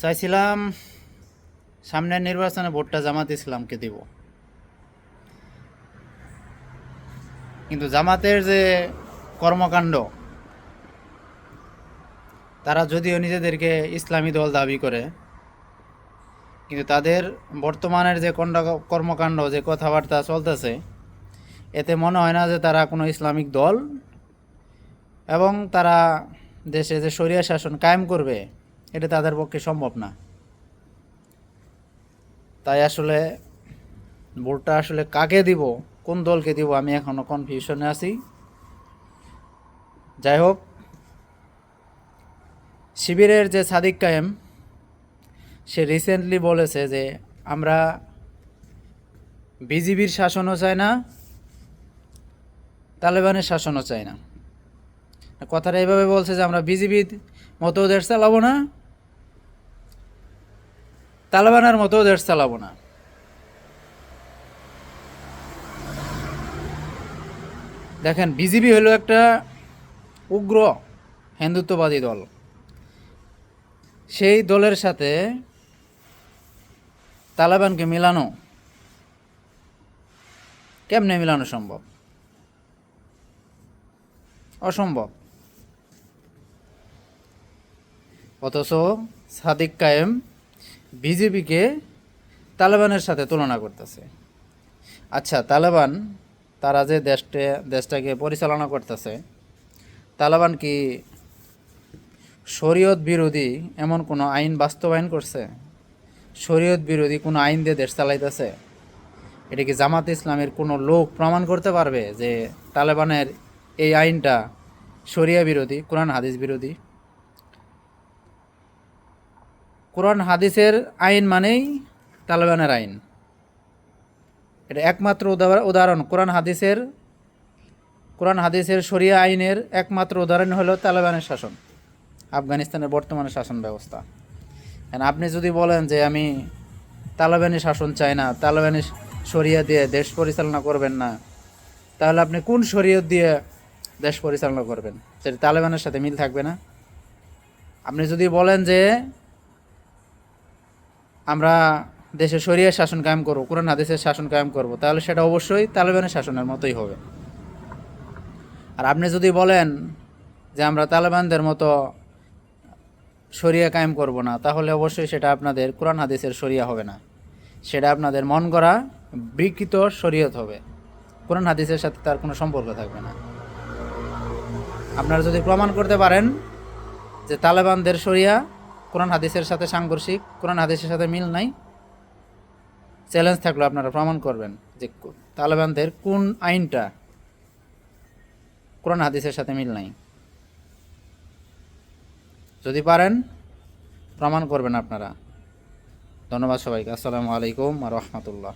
চাইছিলাম সামনের নির্বাচনে ভোটটা জামাত ইসলামকে দিব, কিন্তু জামাতের যে কর্মকাণ্ড, তারা যদিও নিজেদেরকে ইসলামী দল দাবি করে, কিন্তু তাদের বর্তমানের যে কর্মকাণ্ড, যে কথাবার্তা চলতেছে, এতে মনে হয় না যে তারা কোনো ইসলামিক দল, এবং তারা দেশে যে শরিয়া শাসন কায়েম করবে এটা তাদের পক্ষে সম্ভব না। তাই আসলে ভোটটা আসলে কাকে দিব, কোন দলকে দিব, আমি এখনও কনফিউশনে আছি। যাই হোক, শিবিরের যে সাদিক কায়েম, সে রিসেন্টলি বলেছে যে আমরা বিজিবির শাসনও চাই না, তালেবানের শাসনও চাই না। কথাটা এইভাবে বলছে যে আমরা বিজিবির মতো দেশ চালাবো না, তালেবানের মতো দেশ চালাবো না। দেখেন, বিজিবি হলো একটা উগ্র হিন্দুত্ববাদী দল। সেই দলের সাথে তালেবানকে মিলানো কেমনে মিলানো সম্ভব? অসম্ভব। অথচ সাদিক কায়েম বিজেপিকে তালেবানের সাথে তুলনা করতেছে। আচ্ছা, তালেবান তারা যে দেশটাকে পরিচালনা করতেছে, তালেবান কি শরীয়ত বিরোধী এমন কোনো আইন বাস্তবায়ন করছে? শরীয়ত বিরোধী কোনো আইন দিয়ে দেশ চালাইতেছে? এটা কি জামাত ইসলামের কোনো লোক প্রমাণ করতে পারবে যে তালেবানের এই আইনটা শরিয়া বিরোধী, কোরআন হাদিস বিরোধী? কোরআন হাদিসের আইন মানেই তালেবানের আইন। এটা একমাত্র উদাহরণ। কোরআন হাদিসের শরিয়া আইনের একমাত্র উদাহরণ হলো তালেবানের শাসন, আফগানিস্তানের বর্তমানে শাসন ব্যবস্থা। আপনি যদি বলেন যে আমি তালেবানি শাসন চাই না, তালেবানি শরিয়া দিয়ে দেশ পরিচালনা করবেন না, তাহলে আপনি কোন শরীয়ত দিয়ে দেশ পরিচালনা করবেন? সেটা তালেবানের সাথে মিল থাকবে না। আপনি যদি বলেন যে আমরা দেশে শরিয়া শাসন কায়েম করবো, কোরআন হাদিসের শাসন কায়েম করবো, তাহলে সেটা অবশ্যই তালেবানের শাসনের মতোই হবে। আর আপনি যদি বলেন যে আমরা তালেবানদের মতো শরিয়া কায়েম করব না, তাহলে অবশ্যই সেটা আপনাদের কোরআন হাদিসের শরিয়া হবে না, সেটা আপনাদের মন গড়া বিকৃত শরীয়ত হবে। কোরআন হাদিসের সাথে তার কোনো সম্পর্ক থাকবে না। আপনারা যদি প্রমাণ করতে পারেন যে তালেবানদের শরিয়া কোরআন হাদিসের সাথে সাংঘর্ষিক, কোরআন হাদিসের সাথে মিল নাই, চ্যালেঞ্জ থাকলো আপনারা প্রমাণ করবেন যে তালেবানদের কোন আইনটা কোরআন হাদিসের সাথে মিল নাই। যদি পারেন প্রমাণ করবেন আপনারা। ধন্যবাদ সবাইকে। আসসালামু আলাইকুম ওয়া রাহমাতুল্লাহ।